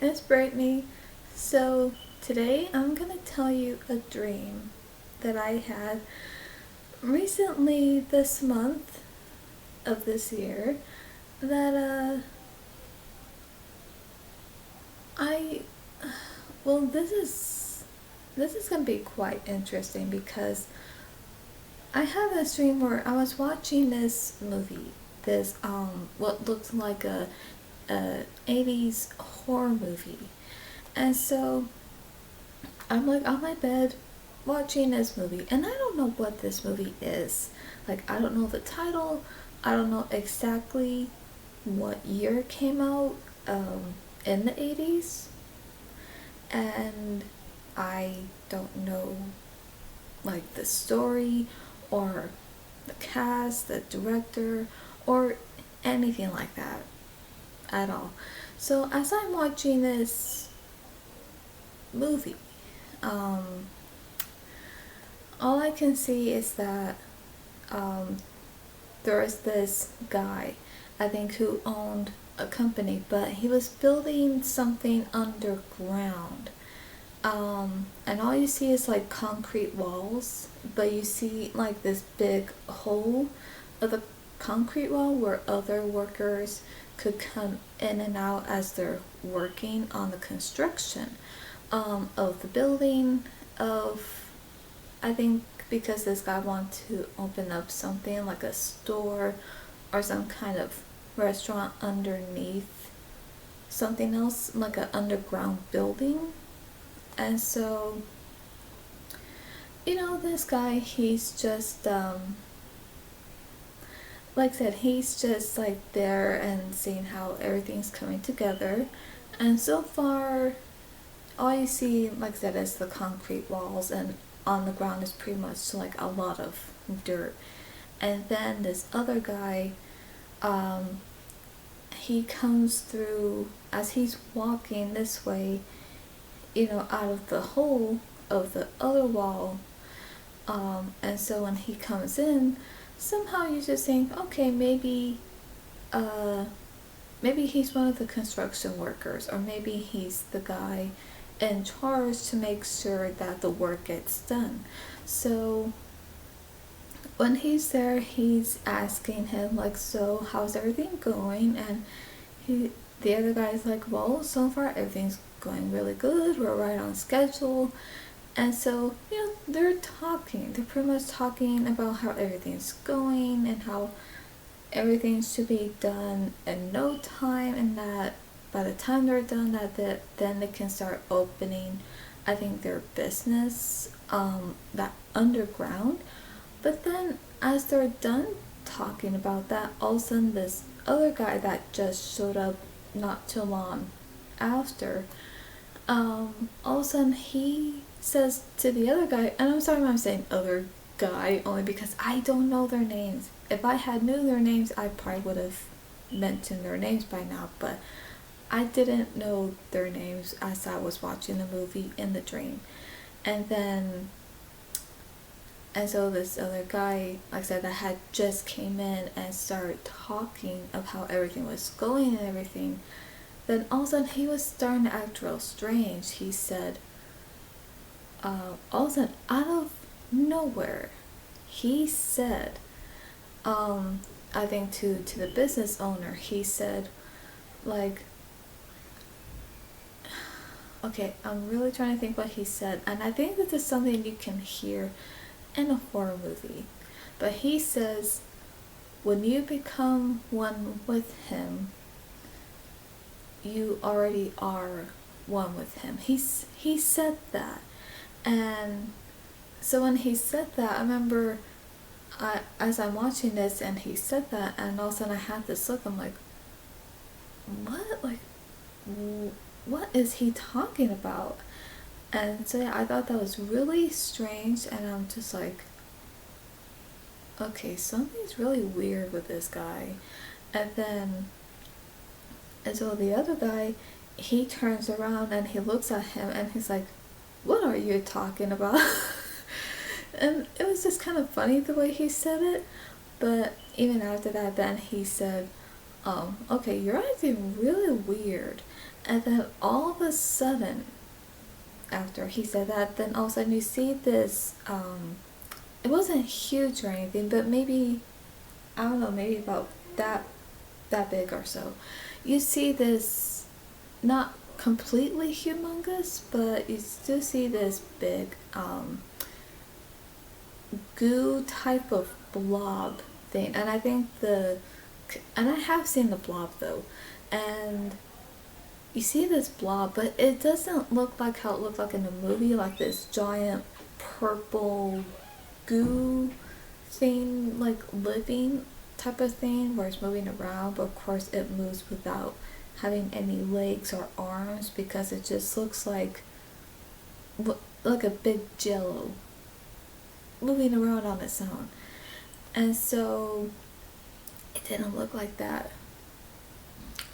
it's Brittany. So, today I'm gonna tell you a dream that I had recently this month of this year that I well this is gonna be quite interesting because I had this dream where I was watching this movie, this what looks like a 80s horror movie. And so I'm like on my bed watching this movie, and I don't know what this movie is. Like, I don't know the title, I don't know exactly what year it came out in the 80s, and I don't know like the story or the cast, the director, or anything like that at all. So, as I'm watching this movie, um, all I can see is that um, there is this guy, I think, who owned a company, but he was building something underground. And all you see is like concrete walls, but you see like this big hole of the concrete wall where other workers could come in and out as they're working on the construction of the building of, I think, because this guy wanted to open up something like a store or some kind of restaurant underneath something else, like an underground building. And so, this guy, he's just, like I said, he's just like there and seeing how everything's coming together. And so far, all you see, like I said, is the concrete walls, and on the ground is pretty much like a lot of dirt. And then this other guy, um, he comes through as he's walking this way, out of the hole of the other wall. And so when he comes in, somehow you just think, okay, uh, maybe he's one of the construction workers, or maybe he's the guy in charge to make sure that the work gets done. So when he's there, he's asking him like, so how's everything going? And the other guy's like, well, so far everything's going really good, we're right on schedule. And so, they're pretty much talking about how everything's going and how everything should be done in no time, and that by the time they're done, then they can start opening, I think, their business, that underground. But then as they're done talking about that, all of a sudden this other guy that just showed up not too long after, all of a sudden he says to the other guy, and I'm sorry I'm saying other guy only because I don't know their names. If I had knew their names, I probably would have mentioned their names by now, but I didn't know their names as I was watching the movie in the dream. And then, and so this other guy, like I said, that had just came in and started talking of how everything was going and everything, then all of a sudden he was starting to act real strange. He said, all of a sudden, out of nowhere, he said, I think to the business owner, he said, like, okay, I'm really trying to think what he said, and I think this is something you can hear in a horror movie. But he says, when you become one with him, you already are one with him. He said that. And so when he said that, I remember as I'm watching this and he said that, and all of a sudden I had this look, I'm like, what? Like, what is he talking about? And so yeah, I thought that was really strange, and I'm just like, okay, something's really weird with this guy. And so the other guy, he turns around and he looks at him and he's like, what are you talking about? And it was just kind of funny the way he said it. But even after that, then he said, okay, you're acting really weird. And then all of a sudden, after he said that, then all of a sudden you see this, it wasn't huge or anything, but maybe, I don't know, maybe about that big or so. You see this, not completely humongous, but you still see this big, goo type of blob thing. And I think and I have seen the blob though, and you see this blob, but it doesn't look like how it looked like in the movie, like this giant purple goo thing, like living type of thing where it's moving around, but of course it moves without having any legs or arms because it just looks like a big jello moving around on its own. And so it didn't look like that.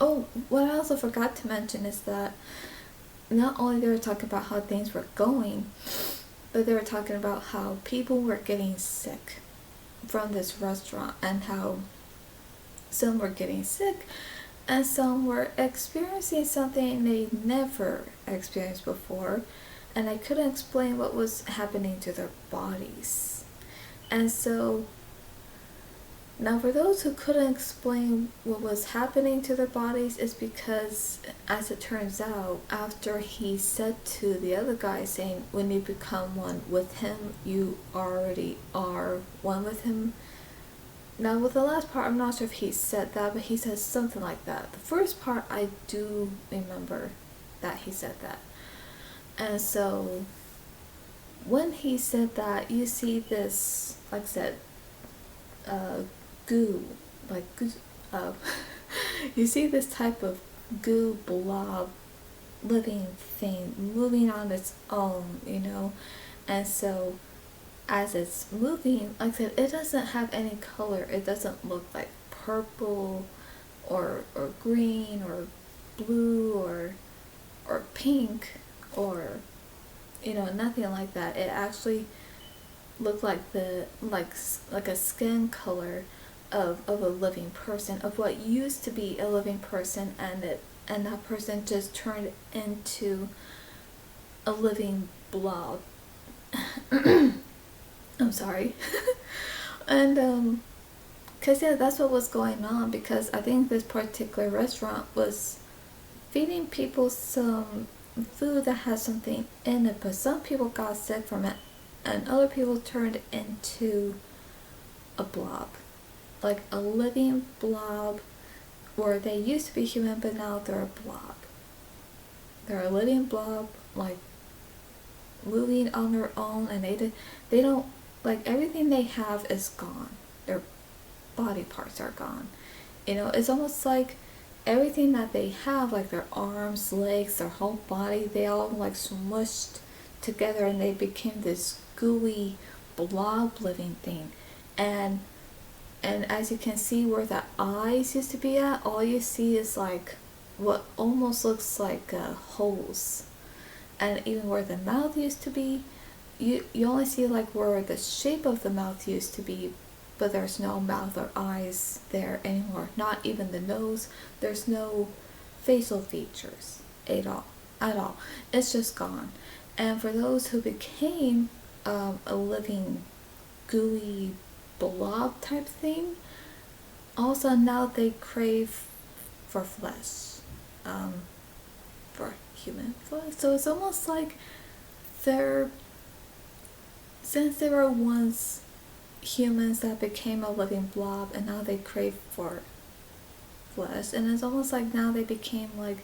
Oh, what I also forgot to mention is that not only they were talking about how things were going, but they were talking about how people were getting sick from this restaurant and how some were getting sick and some were experiencing something they never experienced before, and they couldn't explain what was happening to their bodies. And so now, for those who couldn't explain what was happening to their bodies, is because, as it turns out, after he said to the other guy, saying, when you become one with him, you already are one with him. Now, with the last part, I'm not sure if he said that, but he says something like that. The first part, I do remember that he said that. And so, when he said that, you see this, like I said, goo, like goo, uh, you see this type of goo blob living thing moving on its own, and so as it's moving, like I said, it doesn't have any color. It doesn't look like purple or green or blue or pink or nothing like that. It actually looked like like a skin color of a living person, of what used to be a living person, and that person just turned into a living blob. I'm sorry. And cause yeah, that's what was going on, because I think this particular restaurant was feeding people some food that has something in it, but some people got sick from it and other people turned into a blob, like a living blob, where they used to be human but now they're a blob. They're a living blob, like moving on their own, and they don't, like, everything they have is gone. Their body parts are gone. It's almost like everything that they have, like their arms, legs, their whole body, they all like smushed together and they became this gooey blob living thing. And as you can see where the eyes used to be at, all you see is like what almost looks like holes. And even where the mouth used to be, you only see like where the shape of the mouth used to be, but there's no mouth or eyes there anymore. Not even the nose. There's no facial features at all. It's just gone. And for those who became a living gooey blob type thing, also now they crave for flesh, for human flesh. So it's almost like since they were once humans that became a living blob, and now they crave for flesh, and it's almost like now they became like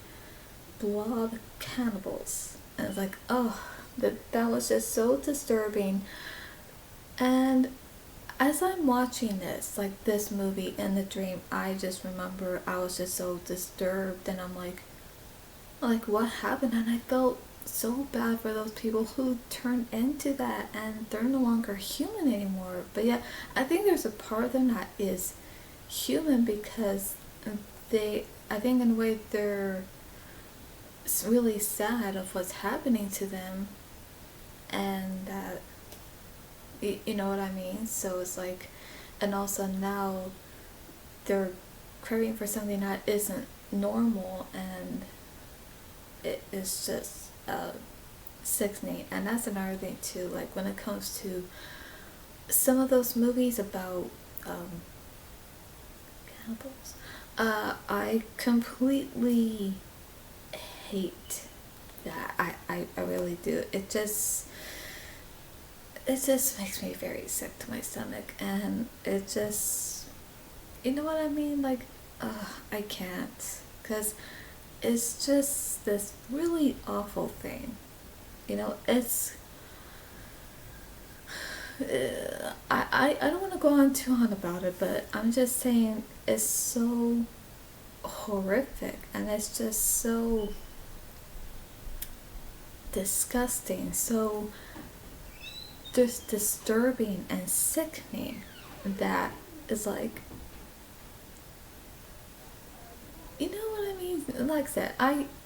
blob cannibals. And it's like, oh, that was just so disturbing. And as I'm watching this movie in the dream, I just remember I was just so disturbed, and I'm like what happened? And I felt so bad for those people who turned into that and they're no longer human anymore. But yeah, I think there's a part of them that is human, because I think in a way they're really sad of what's happening to them, and that, you know what I mean? So it's like, and also now they're craving for something that isn't normal, and it is just sickening. And that's another thing too, like when it comes to some of those movies about cannibals, I completely hate that. I really do. It just makes me very sick to my stomach, and it just, you know what I mean, like, I can't, because it's just this really awful thing, you know. It's I don't want to go on too on about it, but I'm just saying it's so horrific, and it's just so disgusting, so just disturbing and sickening, that is like, you know what I mean? Like I said,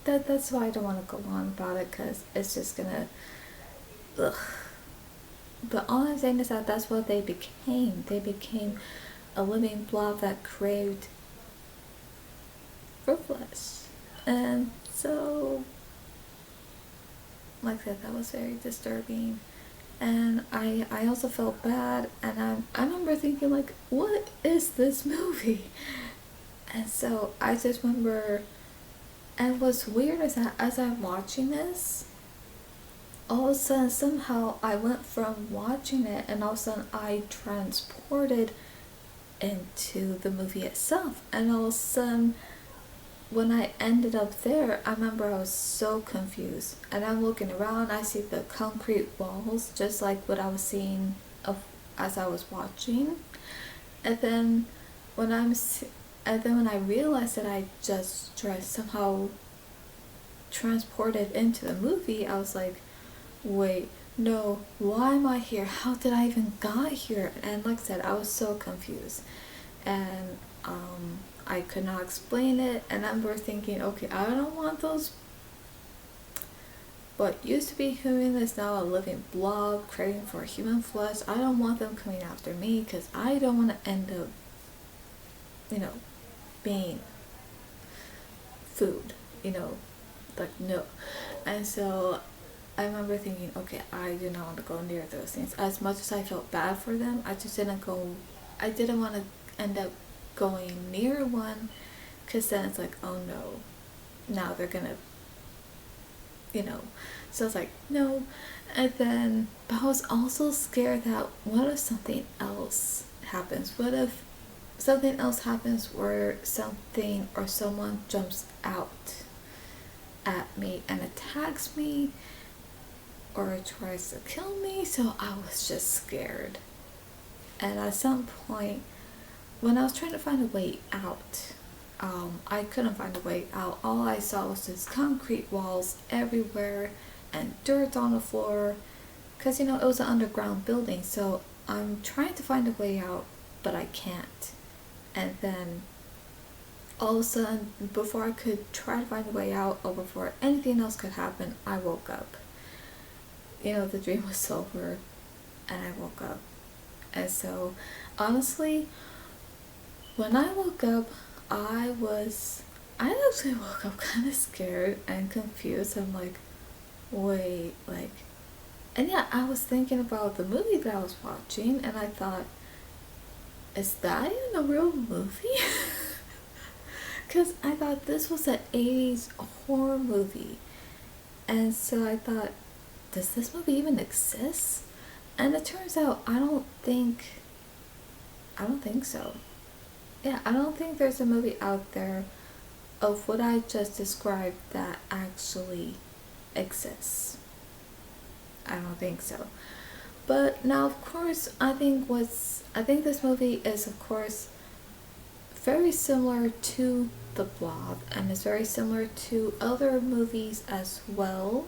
that's why I don't want to go on about it, because it's just gonna, ugh. But all I'm saying is that that's what they became. They became a living blob that craved for flesh. And so, like I said, that was very disturbing. And I also felt bad, and I remember thinking, like, what is this movie? And so I just remember, and what's weird is that as I'm watching this, all of a sudden somehow I went from watching it, and all of a sudden I transported into the movie itself. And all of a sudden, when I ended up there, I remember I was so confused, and I'm looking around, I see the concrete walls just like what I was seeing as I was watching. And then when when I realized that I just somehow transported into the movie, I was like, wait, no, why am I here? How did I even got here? And like I said, I was so confused, and I could not explain it. And I remember thinking, okay, I don't want those what used to be human is now a living blob craving for human flesh. I don't want them coming after me, because I don't want to end up, you know, being food, you know, like, no. And so I remember thinking, okay, I do not want to go near those things. As much as I felt bad for them, I didn't want to end up going near one, because then it's like, oh no, now they're gonna, you know. So I was like, no. And then, but I was also scared that what if something else happens? What if something else happens where something or someone jumps out at me and attacks me or tries to kill me? So I was just scared. And at some point, when I was trying to find a way out, I couldn't find a way out. All I saw was just concrete walls everywhere and dirt on the floor, because, you know, it was an underground building. So I'm trying to find a way out, but I can't. And then all of a sudden, before I could try to find a way out, or before anything else could happen, I woke up. You know, the dream was over, and I woke up. And so, honestly, when I woke up, I actually woke up kind of scared and confused. I'm like, wait, like, and yeah, I was thinking about the movie that I was watching, and I thought, is that even a real movie? Because I thought this was an 80s horror movie. And so I thought, does this movie even exist? And it turns out I don't think so. Yeah, I don't think there's a movie out there of what I just described that actually exists. I don't think so. But now, of course, I think this movie is, of course, very similar to The Blob, and it's very similar to other movies as well.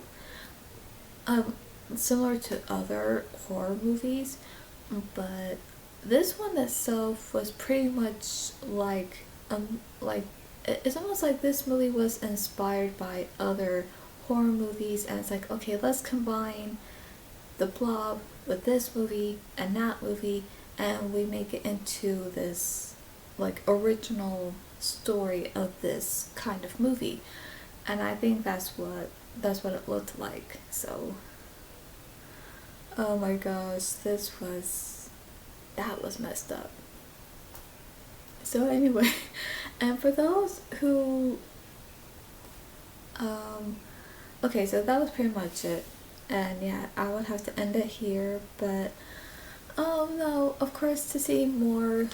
Similar to other horror movies, but this one itself was pretty much like it's almost like this movie was inspired by other horror movies, and it's like, okay, let's combine The Blob with this movie and that movie, and we make it into this like original story of this kind of movie, and I think that's what it looked like. So, oh my gosh, that was messed up. So anyway, and for those who um okay, so that was pretty much it. And yeah, I would have to end it here, but no, of course, to see more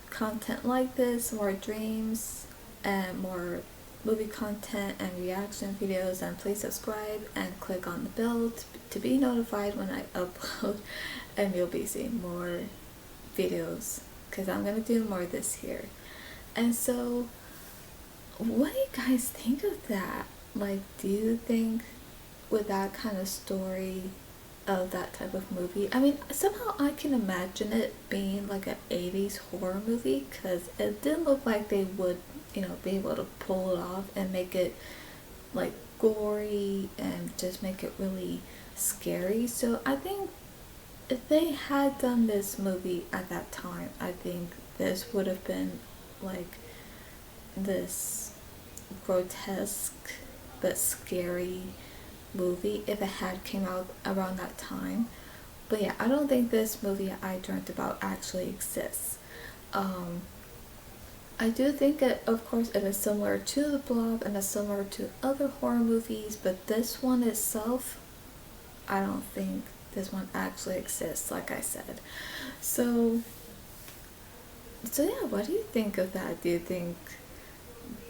content like this, more dreams, and more movie content and reaction videos, and please subscribe and click on the bell to be notified when I upload, and you'll be seeing more videos because I'm gonna do more this year. And so, what do you guys think of that? Like, do you think with that kind of story of that type of movie? I mean, somehow I can imagine it being like an 80s horror movie because it didn't look like they would, be able to pull it off and make it like gory and just make it really scary. So I think if they had done this movie at that time, I think this would have been like this grotesque but scary movie if it had came out around that time. But yeah, I don't think this movie I dreamt about actually exists. um I do think it, of course, it is similar to the Blob and is similar to other horror movies, but this one itself, I don't think this one actually exists, like I said. So yeah, what do you think of that? Do you think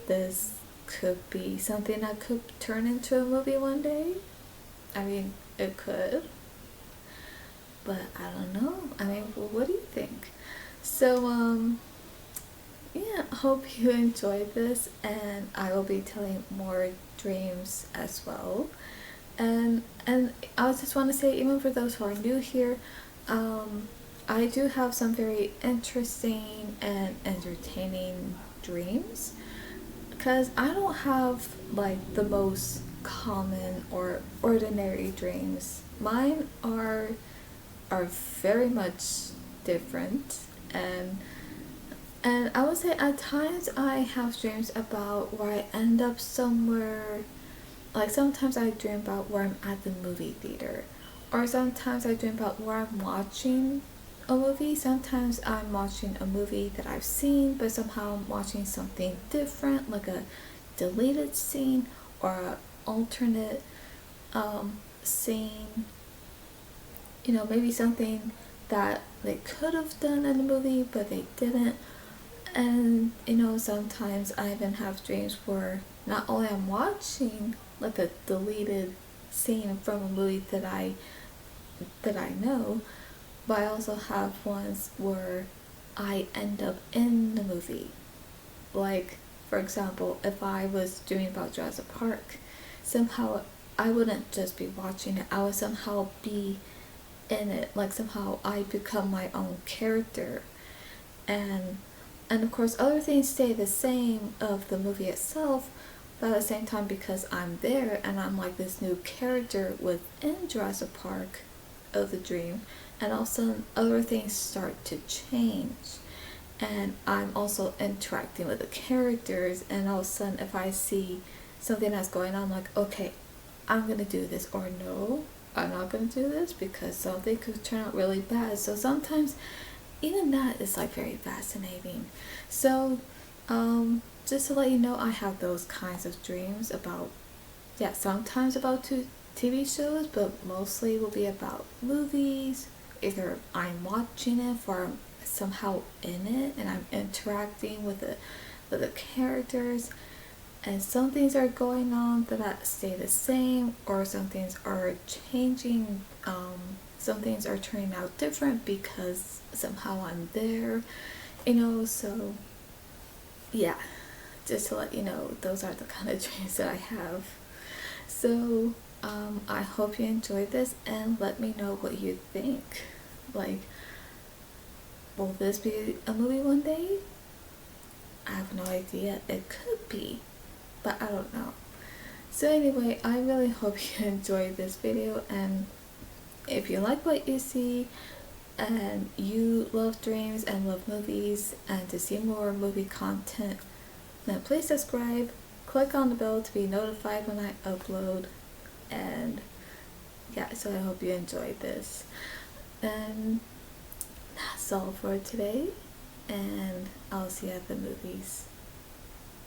this could be something that could turn into a movie one day? I mean, it could, but I don't know. I mean, well, what do you think? So, yeah, hope you enjoyed this, and I will be telling more dreams as well. And I just want to say, even for those who are new here, I do have some very interesting and entertaining dreams because I don't have like the most common or ordinary dreams. Mine are very much different, and I would say at times I have dreams about where I end up somewhere. Like sometimes I dream about where I'm at the movie theater, or sometimes I dream about where I'm watching a movie. Sometimes I'm watching a movie that I've seen, but somehow I'm watching something different, like a deleted scene or an alternate scene. Maybe something that they could have done in the movie, but they didn't. And sometimes I even have dreams where not only I'm watching like a deleted scene from a movie that I know, but I also have ones where I end up in the movie. Like, for example, if I was dreaming about Jurassic Park, somehow I wouldn't just be watching it, I would somehow be in it. Like somehow I become my own character. And of course other things stay the same of the movie itself, but at the same time, because I'm there and I'm like this new character within Jurassic Park of the dream, and all of a sudden other things start to change, and I'm also interacting with the characters, and all of a sudden if I see something that's going on, I'm like, okay, I'm gonna do this, or no, I'm not gonna do this because something could turn out really bad. So sometimes even that is like very fascinating. So just to let you know, I have those kinds of dreams about, yeah, sometimes about TV shows, but mostly will be about movies. Either I'm watching it or I'm somehow in it and I'm interacting with the characters, and some things are going on that stay the same, or some things are changing. Some things are turning out different because somehow I'm there, so yeah, just to let you know, those are the kind of dreams that I have. So I hope you enjoyed this, and let me know what you think. Like, will this be a movie one day? I have no idea. It could be, but I don't know. So anyway, I really hope you enjoyed this video, and if you like what you see, and you love dreams and love movies and to see more movie content, then please subscribe, click on the bell to be notified when I upload, and yeah, so I hope you enjoyed this. And that's all for today, and I'll see you at the movies.